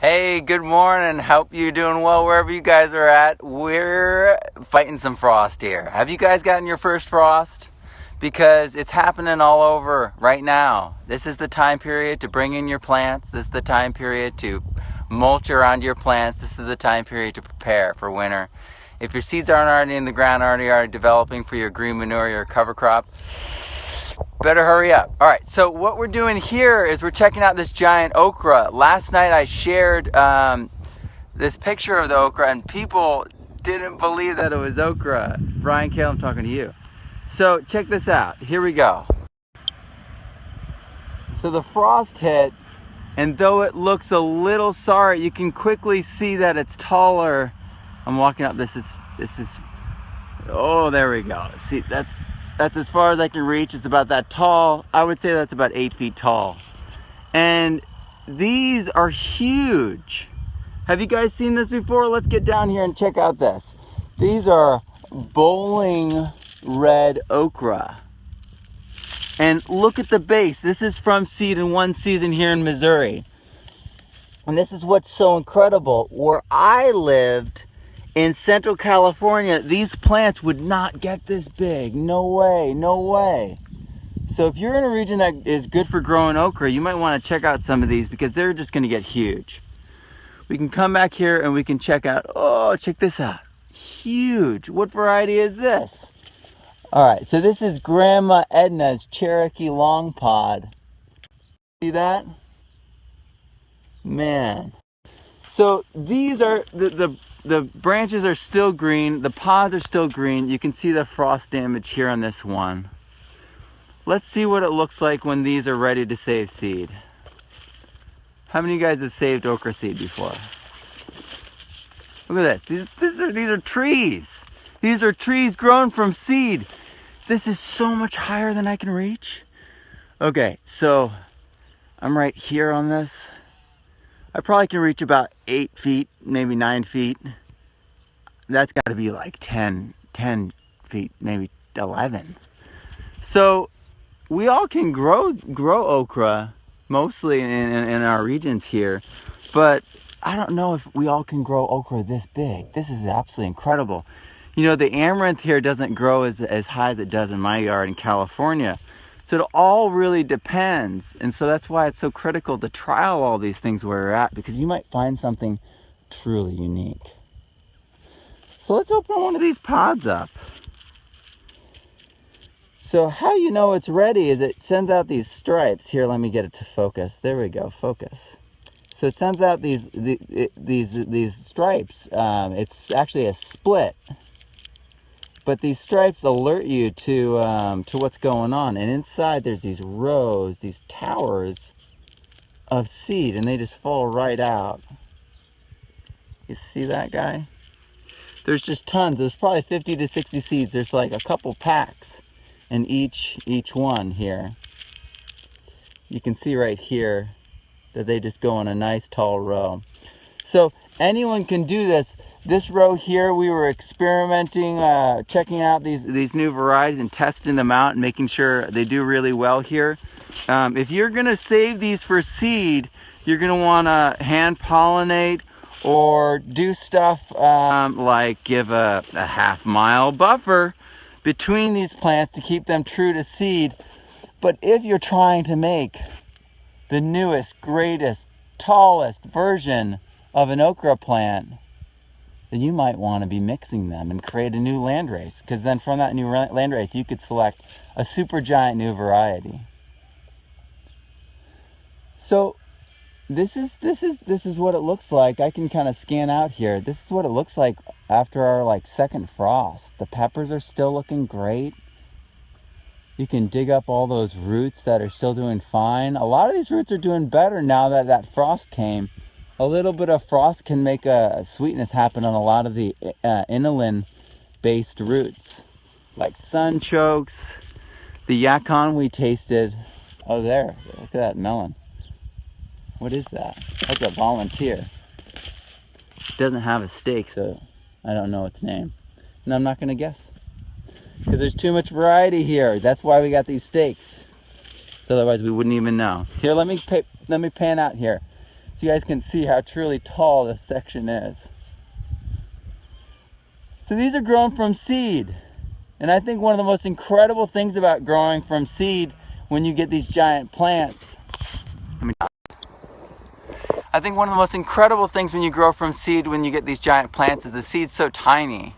Hey, good morning. Hope you're doing well wherever you guys are at. We're fighting some frost here. Have you guys gotten your first frost? Because it's happening all over right now. This is the time period to bring in your plants. This is the time period to mulch around your plants. This is the time period to prepare for winter. If your seeds aren't already in the ground, already developing for your green manure, your cover crop, better hurry up. All right, so what we're doing here is we're checking out this giant okra. Last night I shared this picture of the okra and people didn't believe that it was okra. Brian Kale, I'm talking to you. So check this out. Here we go. So the frost hit, and though it looks a little sorry, you can quickly see that it's taller. I'm walking up. This is. Oh, there we go. See, that's as far as I can reach. It's about that tall. I would say that's about 8 feet tall. And these are huge. Have you guys seen this before? Let's get down here and check out this. These are bowling red okra. And look at the base. This is from seed in one season here in Missouri. And this is what's so incredible. Where I lived in Central California, these plants would not get this big. No way, no way. So if you're in a region that is good for growing okra, you might want to check out some of these because they're just going to get huge. We can come back here and we can check out, oh, check this out. Huge. What variety is this? All right, so this is Grandma Edna's Cherokee Long Pod. See that? Man. So these are, the branches are still green, the pods are still green. You can see the frost damage here on this one. Let's see what it looks like when these are ready to save seed. How many of you guys have saved okra seed before? Look at this. These are trees. These are trees grown from seed. This is so much higher than I can reach. Okay, so I'm right here on this. I probably can reach about 8 feet, maybe 9 feet. That's got to be like 10 feet, maybe 11. So we all can grow okra, mostly in our regions here, but I don't know if we all can grow okra this big. This is absolutely incredible. You know, the amaranth here doesn't grow as high as it does in my yard in California. So it all really depends. And so that's why it's so critical to trial all these things where you're at, because you might find something truly unique. So let's open one of these pods up. So how you know it's ready is it sends out these stripes. Here, let me get it to focus. There we go, focus. So it sends out these stripes. It's actually a split. But these stripes alert you to what's going on. And inside there's these rows, these towers of seed, and they just fall right out. You see that, guy? There's just tons. There's probably 50 to 60 seeds. There's like a couple packs in each one here. You can see right here that they just go in a nice tall row. So anyone can do this. This row here, we were experimenting, checking out these new varieties and testing them out and making sure they do really well here. If you're going to save these for seed, you're going to want to hand pollinate or do stuff like give a half-mile buffer between these plants to keep them true to seed. But if you're trying to make the newest, greatest, tallest version of an okra plant, then you might want to be mixing them and create a new landrace, because then from that new landrace you could select a super giant new variety. So this is what it looks like. I can kind of scan out here. This is what it looks like after our second frost. The peppers are still looking great. You can dig up all those roots that are still doing fine. A lot of these roots are doing better now that that frost came. A little bit of frost can make a sweetness happen on a lot of the inulin-based roots, like sunchokes, the yacon we tasted. Oh, there, look at that melon. What is that? That's a volunteer. It doesn't have a stake, so I don't know its name. And I'm not going to guess, because there's too much variety here. That's why we got these stakes. So otherwise we wouldn't even know. Here, let me pan out here. so you guys can see how truly tall this section is. So these are grown from seed. And I think one of the most incredible things about growing from seed when you get these giant plants, I think one of the most incredible things when you grow from seed when you get these giant plants is the seed's so tiny.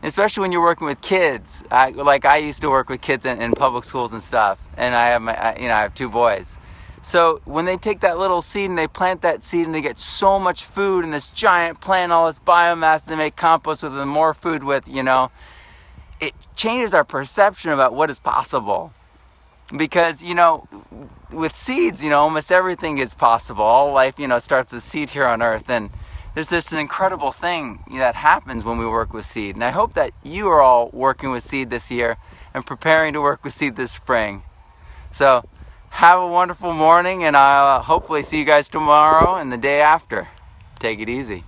Especially when you're working with kids. I used to work with kids in public schools and stuff, and I have 2 boys. So when they take that little seed and they plant that seed and they get so much food and this giant plant, all this biomass, they make compost with and more food with, it changes our perception about what is possible. Because, with seeds, almost everything is possible. All life, starts with seed here on earth. And there's this incredible thing that happens when we work with seed. And I hope that you are all working with seed this year and preparing to work with seed this spring. So have a wonderful morning, and I'll hopefully see you guys tomorrow and the day after. Take it easy.